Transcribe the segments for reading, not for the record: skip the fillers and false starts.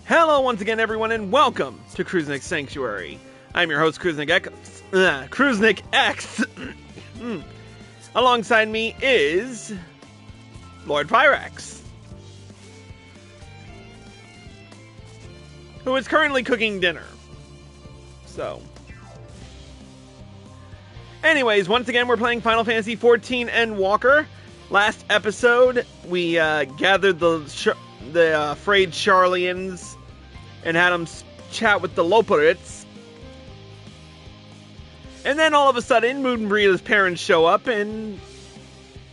Hello once again, everyone, and welcome to Kruznik's Sanctuary. I'm your host, Kruznik X. Alongside me is Lord Pyrax, who is currently cooking dinner. So, anyways, once again, we're playing Final Fantasy XIV Endwalker. Last episode, we gathered the frayed Sharlayans and had them chat with the Loporits. And then all of a sudden, Moonbreeda's parents show up, and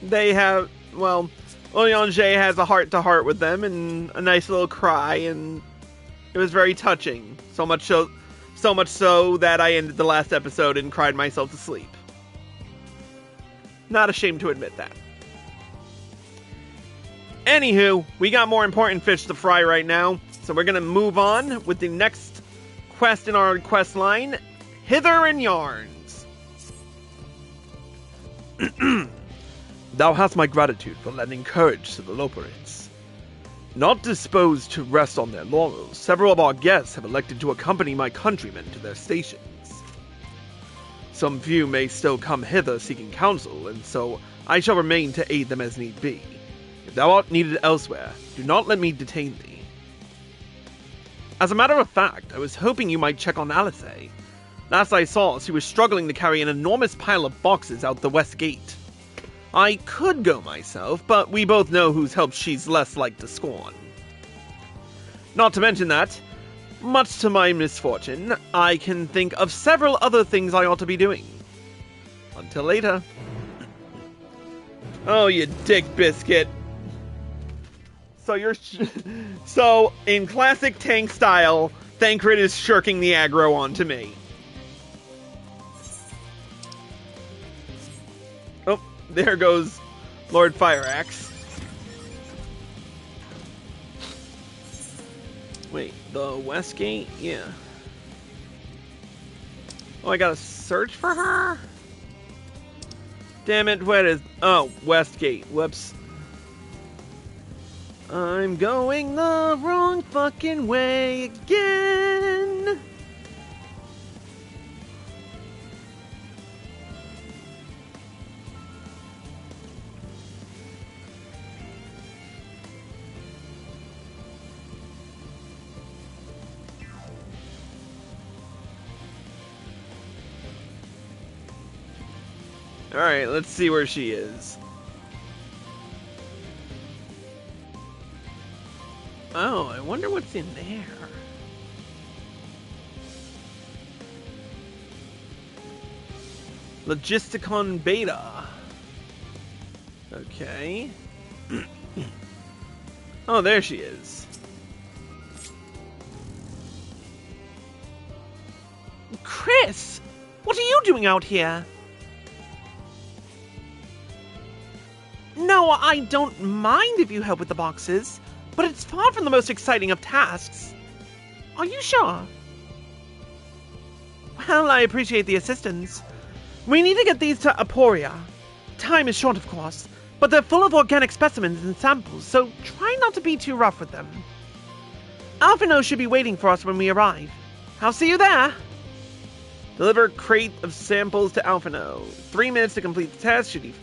they have, well, Olyange has a heart-to-heart with them, and a nice little cry, and it was very touching. So much so that I ended the last episode and cried myself to sleep. Not ashamed to admit that. Anywho, we got more important fish to fry right now, so we're gonna move on with the next quest in our quest line, Hither and Yarns. Thou hast my gratitude for lending courage to the Loporits. Not disposed to rest on their laurels, several of our guests have elected to accompany my countrymen to their stations. Some few may still come hither seeking counsel, and so I shall remain to aid them as need be. If thou art needed elsewhere, do not let me detain thee. As a matter of fact, I was hoping you might check on Alice. Last I saw, she was struggling to carry an enormous pile of boxes out the west gate. I could go myself, but we both know whose help she's less like to scorn. Not to mention that, much to my misfortune, I can think of several other things I ought to be doing. Until later. Oh, you dick biscuit. So, in classic tank style, Thancred is shirking the aggro onto me. Oh, there goes Lord Fyrax. Wait, the west gate? Yeah. Oh, I gotta search for her? Damn it, where is... Oh, west gate. Whoops. I'm going the wrong fucking way again. Alright, let's see where she is. Oh, I wonder what's in there. Logisticon Beta. Okay. Oh, there she is. Chris, what are you doing out here? No, I don't mind if you help with the boxes, but it's far from the most exciting of tasks. Are you sure? Well, I appreciate the assistance. We need to get these to Aporia. Time is short, of course, but they're full of organic specimens and samples, so try not to be too rough with them. Alphino should be waiting for us when we arrive. I'll see you there. Deliver crate of samples to Alphino. 3 minutes to complete the test. Should he...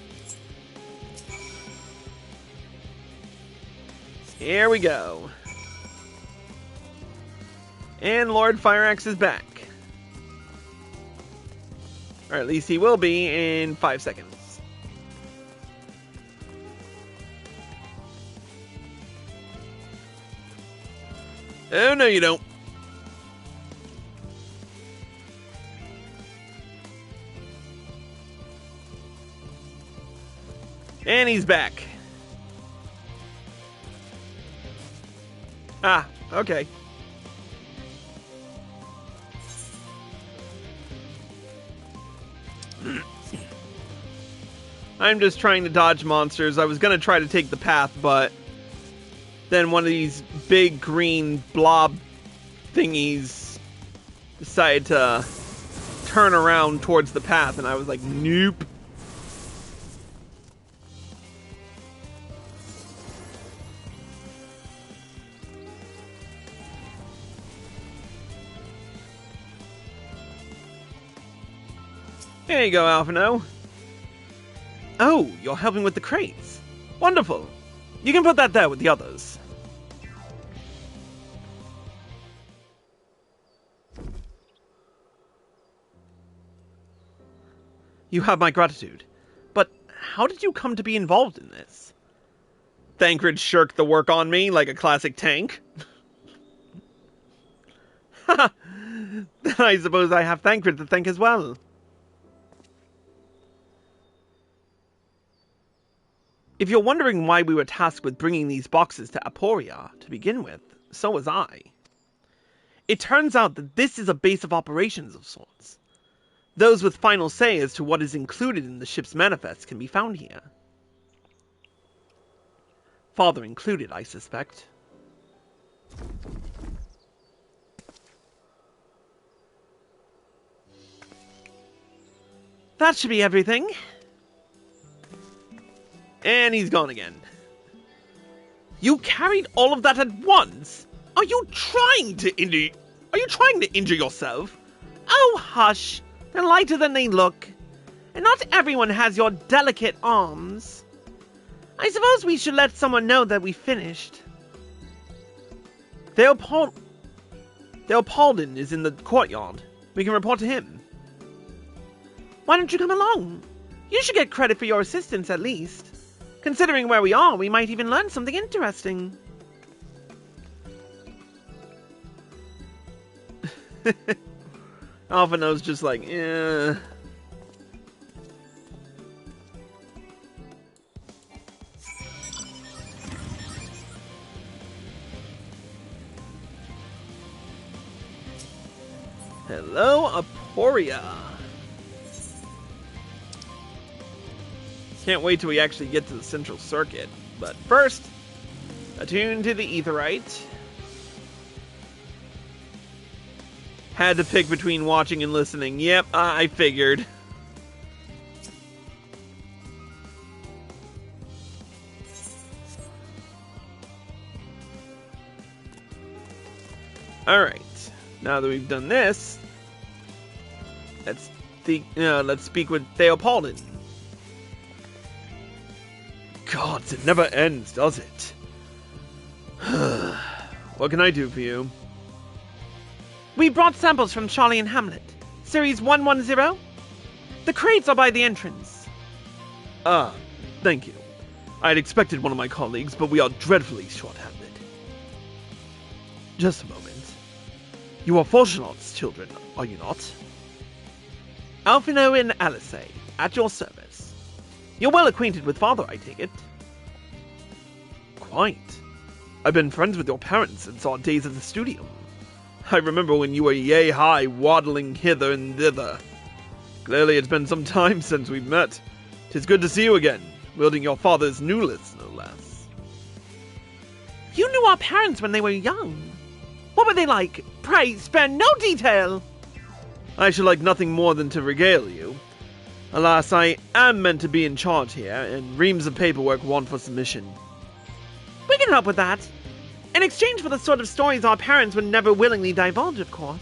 Here we go. And Lord Fyrax is back. Or at least he will be in 5 seconds. Oh, no you don't. And he's back. Ah, okay. I'm just trying to dodge monsters. I was gonna try to take the path, but then one of these big green blob thingies decided to turn around towards the path, and I was like, nope. Here you go, Alphino. Oh, you're helping with the crates. Wonderful. You can put that there with the others. You have my gratitude. But how did you come to be involved in this? Thancred shirked the work on me like a classic tank. Then I suppose I have Thancred to thank as well. If you're wondering why we were tasked with bringing these boxes to Aporia to begin with, so was I. It turns out that this is a base of operations of sorts. Those with final say as to what is included in the ship's manifest can be found here. Father included, I suspect. That should be everything. And he's gone again. You carried all of that at once? Are you trying to injure yourself? Oh, hush. They're lighter than they look. And not everyone has your delicate arms. I suppose we should let someone know that we finished. Theopaldin is in the courtyard. We can report to him. Why don't you come along? You should get credit for your assistance at least. Considering where we are, we might even learn something interesting. Alphino's just like, eh. Hello, Aporia. Can't wait till we actually get to the central circuit. But first, attune to the Aetherite. Had to pick between watching and listening. Yep, I figured. Alright, now that we've done this, let's speak with Theopaldin. Gods, it never ends, does it? What can I do for you? We brought samples from Sharlayan Hamlet, Series 110. The crates are by the entrance. Ah, thank you. I had expected one of my colleagues, but we are dreadfully short-handed. Just a moment. You are Fortunat's children, are you not? Alphino and Alice, at your service. You're well acquainted with Father, I take it. Quite. I've been friends with your parents since our days at the studio. I remember when you were yay-high waddling hither and thither. Clearly it's been some time since we've met. 'Tis good to see you again, wielding your father's newlets, no less. You knew our parents when they were young. What were they like? Pray, spare no detail. I should like nothing more than to regale you. Alas, I am meant to be in charge here, and reams of paperwork want for submission. We can help with that. In exchange for the sort of stories our parents would never willingly divulge, of course.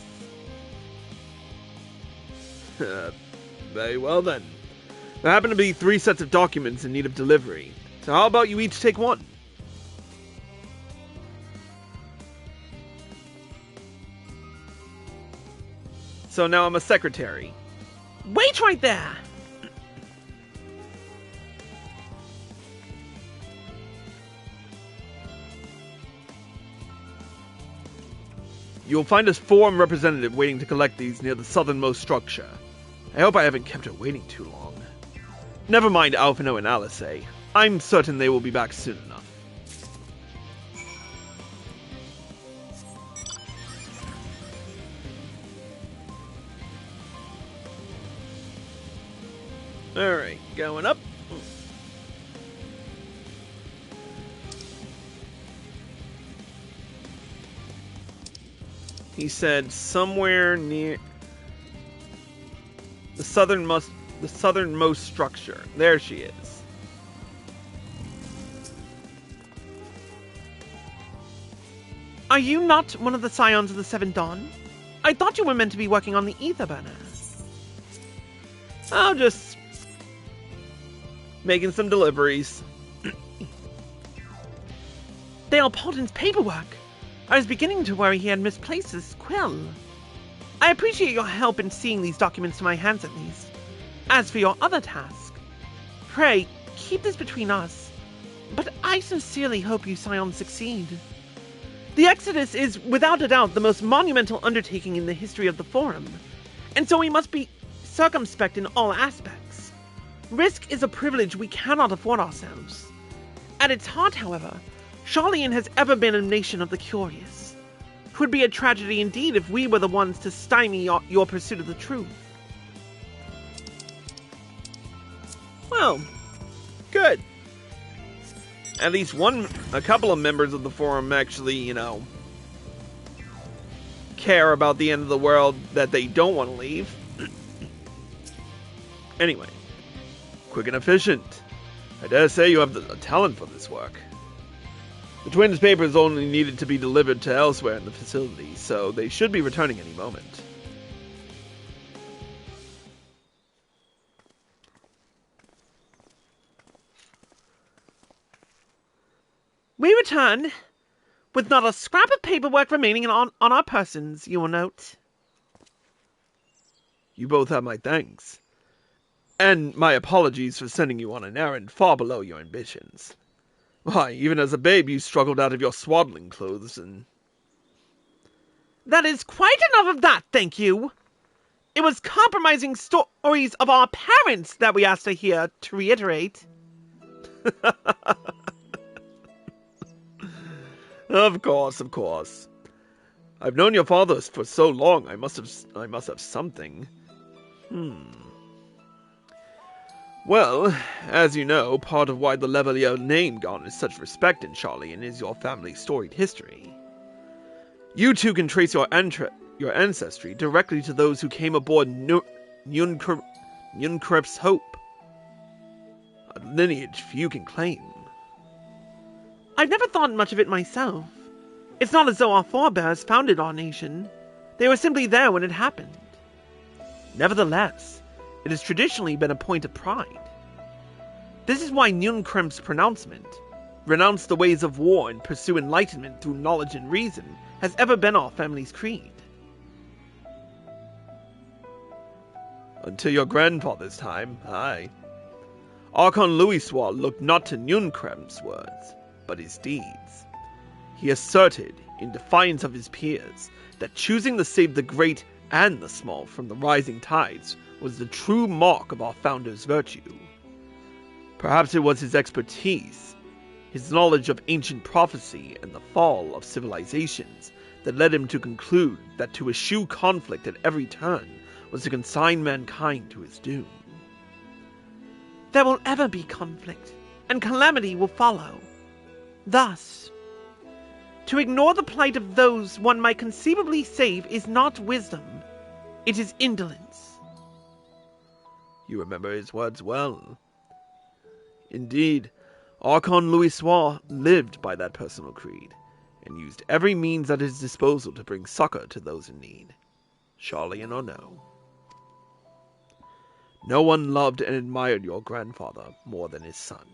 Very well then. There happen to be 3 sets of documents in need of delivery, so how about you each take one? So now I'm a secretary. Wait right there! You'll find a forum representative waiting to collect these near the southernmost structure. I hope I haven't kept her waiting too long. Never mind Alphino and Alice. I'm certain they will be back soon enough. Alright, going up. He said somewhere near the southernmost structure. There she is. Are you not one of the scions of the Seven Dawn? I thought you were meant to be working on the ether burner. I'll just making some deliveries. They are Paulton's paperwork. I was beginning to worry he had misplaced his quill. I appreciate your help in seeing these documents to my hands at least. As for your other task, pray keep this between us, but I sincerely hope you Scions succeed. The Exodus is without a doubt the most monumental undertaking in the history of the Forum, and so we must be circumspect in all aspects. Risk is a privilege we cannot afford ourselves. At its heart, however, Sharlayan has ever been a nation of the curious. 'Twould be a tragedy indeed if we were the ones to stymie your pursuit of the truth. Well, good. At least a couple of members of the forum actually, care about the end of the world that they don't want to leave. Anyway, quick and efficient. I dare say you have the talent for this work. The twins' papers only needed to be delivered to elsewhere in the facility, so they should be returning any moment. We return with not a scrap of paperwork remaining on our persons, you will note. You both have my thanks. And my apologies for sending you on an errand far below your ambitions. Why, even as a babe you struggled out of your swaddling clothes and... That is quite enough of that, thank you. It was compromising stories of our parents that we asked to hear, to reiterate. Of course. I've known your father for so long, I must have something. Well, as you know, part of why the Levalier name garners such respect in Sharlayan is your family's storied history. You two can trace your ancestry directly to those who came aboard Nunkrep's Hope. A lineage few can claim. I've never thought much of it myself. It's not as though our forebears founded our nation. They were simply there when it happened. Nevertheless, it has traditionally been a point of pride. This is why Nunkrem's pronouncement, renounce the ways of war and pursue enlightenment through knowledge and reason, has ever been our family's creed. Until your grandfather's time, aye. Archon Louissoir looked not to Nunkrem's words, but his deeds. He asserted, in defiance of his peers, that choosing to save the great and the small from the rising tides was the true mark of our founder's virtue. Perhaps it was his expertise, his knowledge of ancient prophecy and the fall of civilizations that led him to conclude that to eschew conflict at every turn was to consign mankind to his doom. There will ever be conflict, and calamity will follow. Thus, to ignore the plight of those one might conceivably save is not wisdom, it is indolence. You remember his words well. Indeed, Archon Louissoir lived by that personal creed, and used every means at his disposal to bring succor to those in need, Sharlayan or no. No one loved and admired your grandfather more than his son.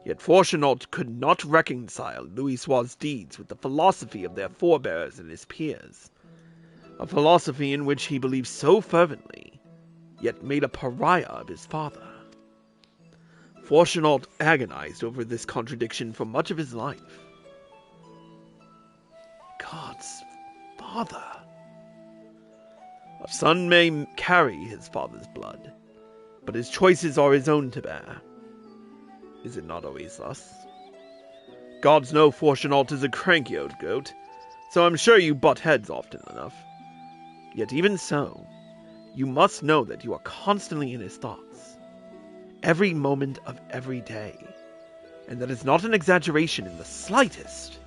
Yet Fortunault could not reconcile Louissoir's deeds with the philosophy of their forebears and his peers, a philosophy in which he believed so fervently, yet made a pariah of his father. Fortunault agonized over this contradiction for much of his life. God's father. A son may carry his father's blood, but his choices are his own to bear. Is it not always thus? Gods know Fortunault is a cranky old goat, so I'm sure you butt heads often enough. Yet even so, you must know that you are constantly in his thoughts, every moment of every day, and that is not an exaggeration in the slightest.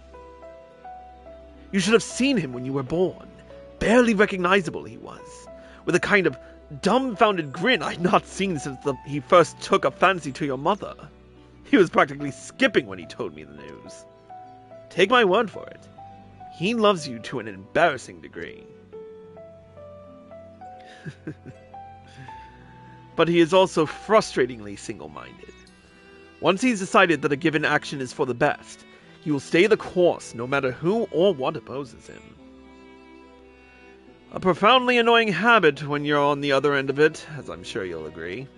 You should have seen him when you were born. Barely recognizable he was, with a kind of dumbfounded grin I'd not seen since he first took a fancy to your mother. He was practically skipping when he told me the news. Take my word for it, he loves you to an embarrassing degree. but he is also frustratingly single-minded. Once he's decided that a given action is for the best, he will stay the course no matter who or what opposes him. A profoundly annoying habit when you're on the other end of it, as I'm sure you'll agree.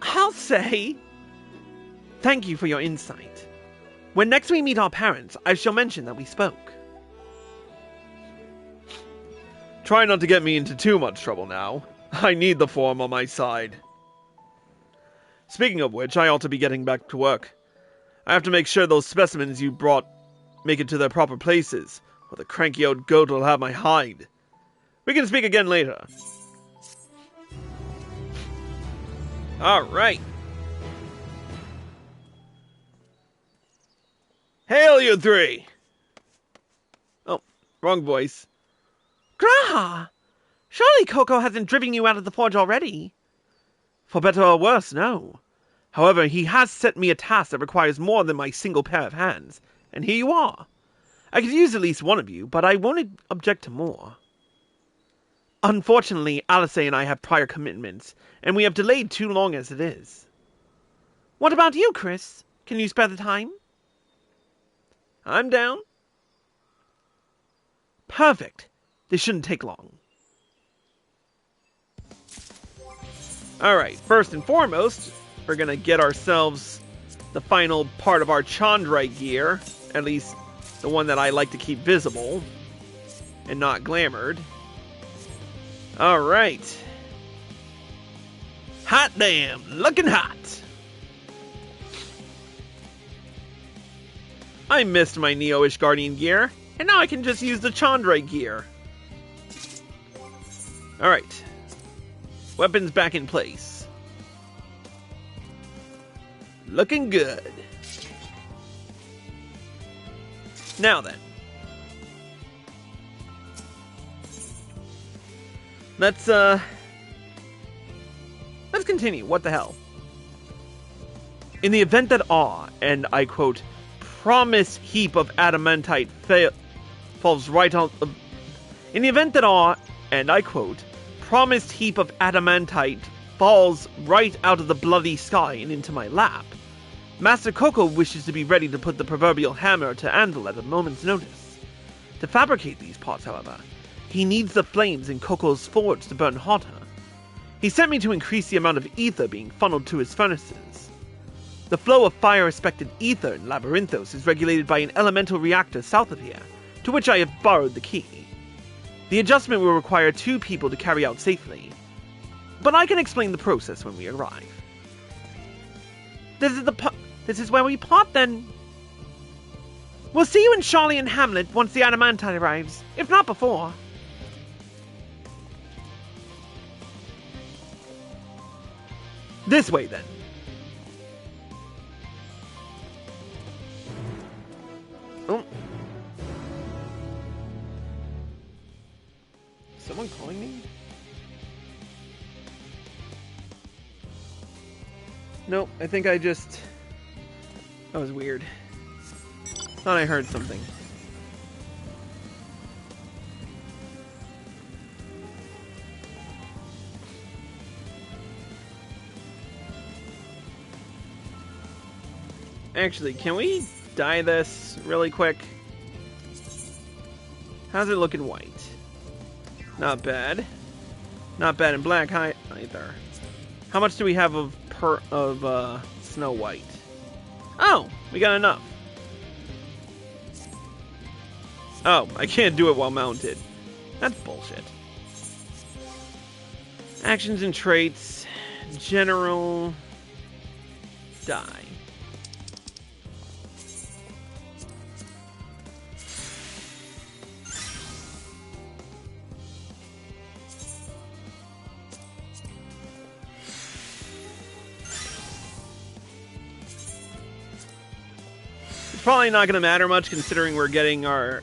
I'll say, thank you for your insight. When next we meet our parents, I shall mention that we spoke. Try not to get me into too much trouble now. I need the form on my side. Speaking of which, I ought to be getting back to work. I have to make sure those specimens you brought make it to their proper places, or the cranky old goat will have my hide. We can speak again later. Alright. Hail, you three! Oh, wrong voice. Graha! Surely Coco hasn't driven you out of the forge already? For better or worse, no. However, he has set me a task that requires more than my single pair of hands, and here you are. I could use at least one of you, but I won't object to more. Unfortunately, Alice and I have prior commitments, and we have delayed too long as it is. What about you, Chris? Can you spare the time? I'm down. Perfect. This shouldn't take long. Alright, first and foremost, we're gonna get ourselves the final part of our Chandrai gear, at least the one that I like to keep visible and not glamored. Alright. Hot damn, looking hot. I missed my Neo-ish Guardian gear, and now I can just use the Chandrai gear. Alright. Weapons back in place. Looking good. Now then. Let's continue. What the hell? In the event that and I quote, promised heap of adamantite falls right out of... In the event that and I quote, promised heap of adamantite falls right out of the bloody sky and into my lap, Master Coco wishes to be ready to put the proverbial hammer to anvil at a moment's notice. To fabricate these parts, however, he needs the flames in Coco's forge to burn hotter. He sent me to increase the amount of ether being funneled to his furnaces. The flow of fire-respected ether in Labyrinthos is regulated by an elemental reactor south of here, to which I have borrowed the key. The adjustment will require 2 people to carry out safely, but I can explain the process when we arrive. This is where we part, then. We'll see you in Sharlayan Hamlet once the adamantite arrives, if not before. This way, then. Oh. Someone calling me? Nope, I think I just... That was weird. Thought I heard something. Actually, can we dye this really quick? How's it looking white? Not bad. Not bad in black either. How much do we have of Snow White? Oh, we got enough. Oh, I can't do it while mounted. That's bullshit. Actions and traits. General. Die. Probably not going to matter much considering we're getting our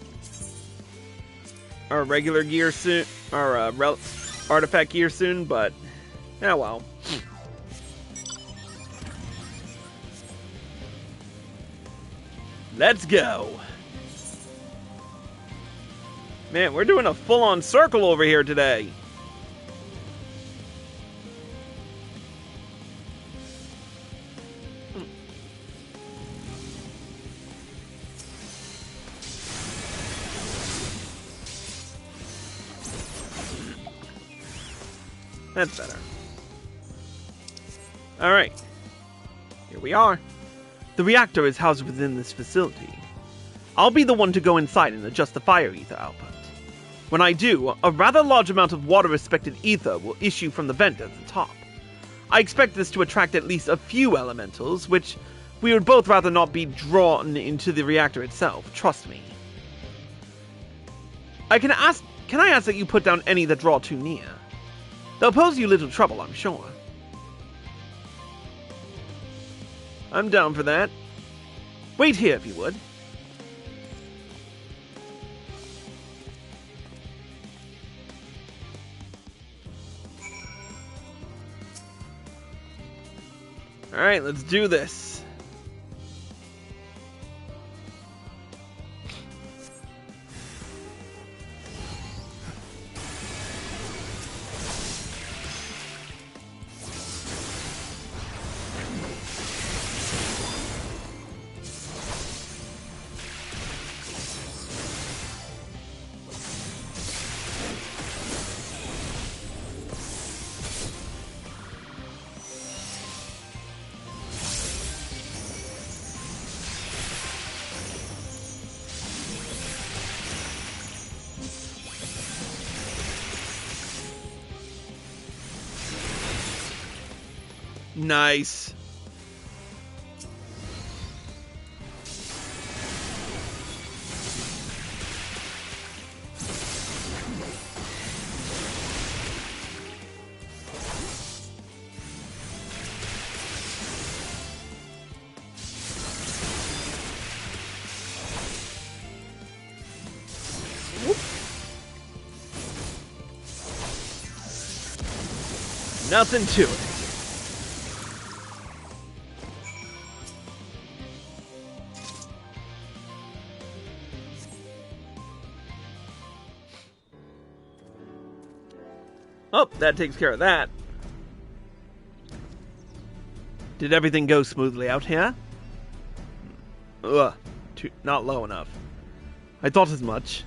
regular gear soon, our artifact gear soon, but yeah, well. Let's go. Man, we're doing a full-on circle over here today. That's better. Alright. Here we are. The reactor is housed within this facility. I'll be the one to go inside and adjust the fire ether output. When I do, a rather large amount of water-respected ether will issue from the vent at the top. I expect this to attract at least a few elementals, which we would both rather not be drawn into the reactor itself, trust me. Can I ask that you put down any that draw too near? They'll pose you little trouble, I'm sure. I'm down for that. Wait here, if you would. Alright, let's do this. Nice. Nothing to it. Oh, that takes care of that. Did everything go smoothly out here? Not low enough. I thought as much.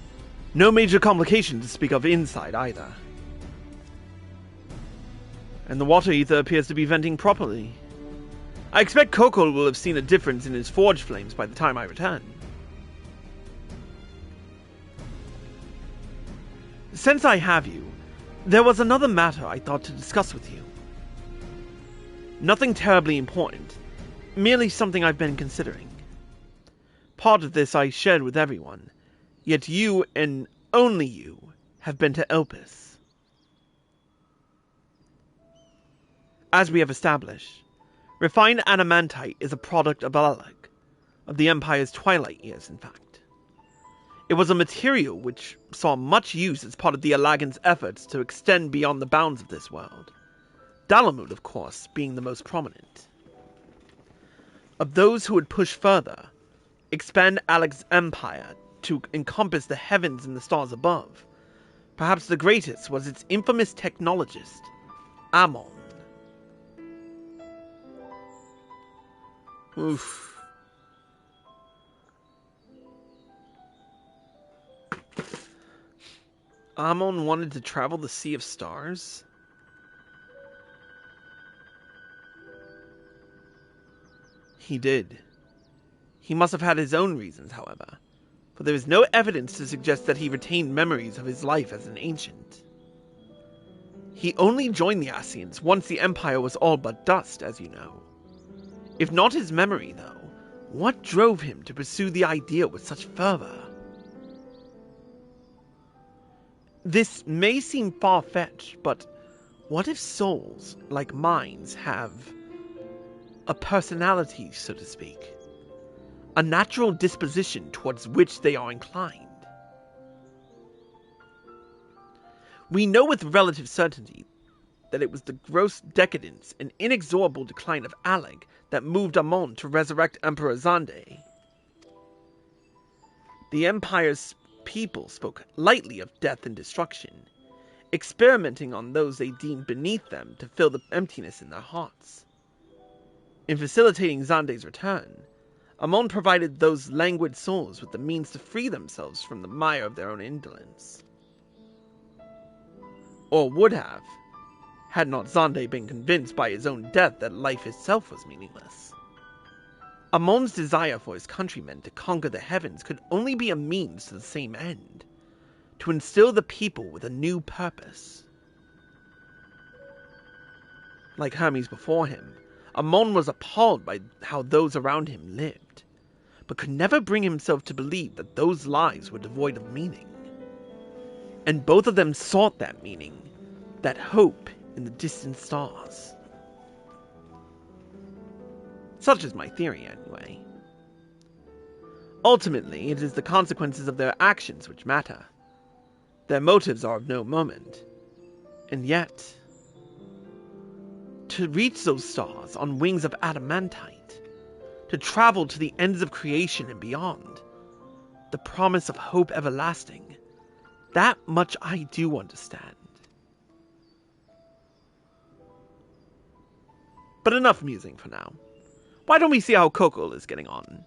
No major complications to speak of inside either. And the water ether appears to be venting properly. I expect Coco will have seen a difference in his forge flames by the time I return. Since I have you, there was another matter I thought to discuss with you. Nothing terribly important, merely something I've been considering. Part of this I shared with everyone, yet you, and only you, have been to Elpis. As we have established, refined adamantite is a product of Alag, of the Empire's twilight years, in fact. It was a material which saw much use as part of the Alagans' efforts to extend beyond the bounds of this world. Dalamud, of course, being the most prominent. Of those who would push further, expand Alag's empire to encompass the heavens and the stars above, perhaps the greatest was its infamous technologist, Amon. Oof. Amon wanted to travel the Sea of Stars? He did. He must have had his own reasons, however, for there is no evidence to suggest that he retained memories of his life as an ancient. He only joined the Ascians once the Empire was all but dust, as you know. If not his memory, though, what drove him to pursue the idea with such fervor? This may seem far-fetched, but what if souls, like minds, have a personality, so to speak? A natural disposition towards which they are inclined? We know with relative certainty that it was the gross decadence and inexorable decline of Alag that moved Amon to resurrect Emperor Zande. The Empire's people spoke lightly of death and destruction, experimenting on those they deemed beneath them to fill the emptiness in their hearts. In facilitating Xande's return, Amon provided those languid souls with the means to free themselves from the mire of their own indolence. Or would have, had not Xande been convinced by his own death that life itself was meaningless. Amon's desire for his countrymen to conquer the heavens could only be a means to the same end, to instill the people with a new purpose. Like Hermes before him, Amon was appalled by how those around him lived, but could never bring himself to believe that those lives were devoid of meaning. And both of them sought that meaning, that hope in the distant stars. Such is my theory, anyway. Ultimately, it is the consequences of their actions which matter. Their motives are of no moment. And yet, to reach those stars on wings of adamantite, to travel to the ends of creation and beyond, the promise of hope everlasting, that much I do understand. But enough musing for now. Why don't we see how Coco is getting on?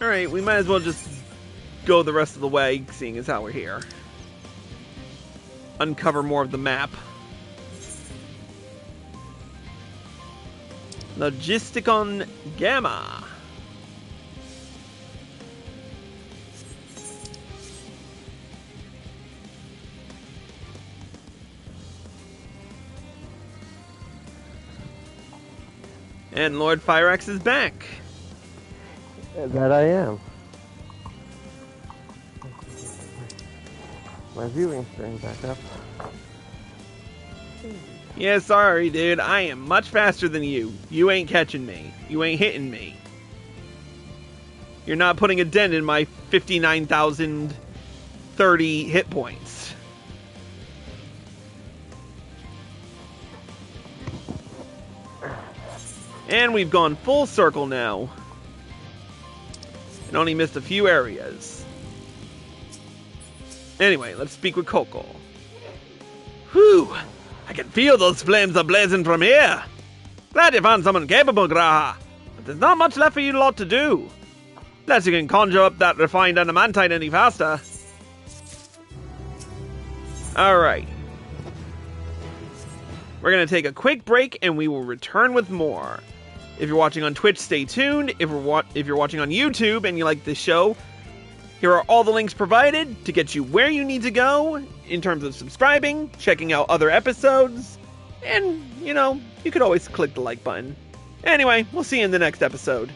Alright, we might as well just go the rest of the way, seeing as how we're here. Uncover more of the map. Logisticon Gamma. And Lord Fyrax is back. That I am. My viewing screen back up. Yeah, sorry, dude. I am much faster than you. You ain't catching me. You ain't hitting me. You're not putting a dent in my 59,030 hit points. And we've gone full circle now. And only missed a few areas. Anyway, let's speak with Coco. Whew! I can feel those flames are blazing from here. Glad you found someone capable, Graha. But there's not much left for you lot to do. Unless you can conjure up that refined adamantite any faster. Alright. We're going to take a quick break and we will return with more. If you're watching on Twitch, stay tuned. If you're watching on YouTube and you like this show, here are all the links provided to get you where you need to go in terms of subscribing, checking out other episodes, and, you know, you could always click the like button. Anyway, we'll see you in the next episode.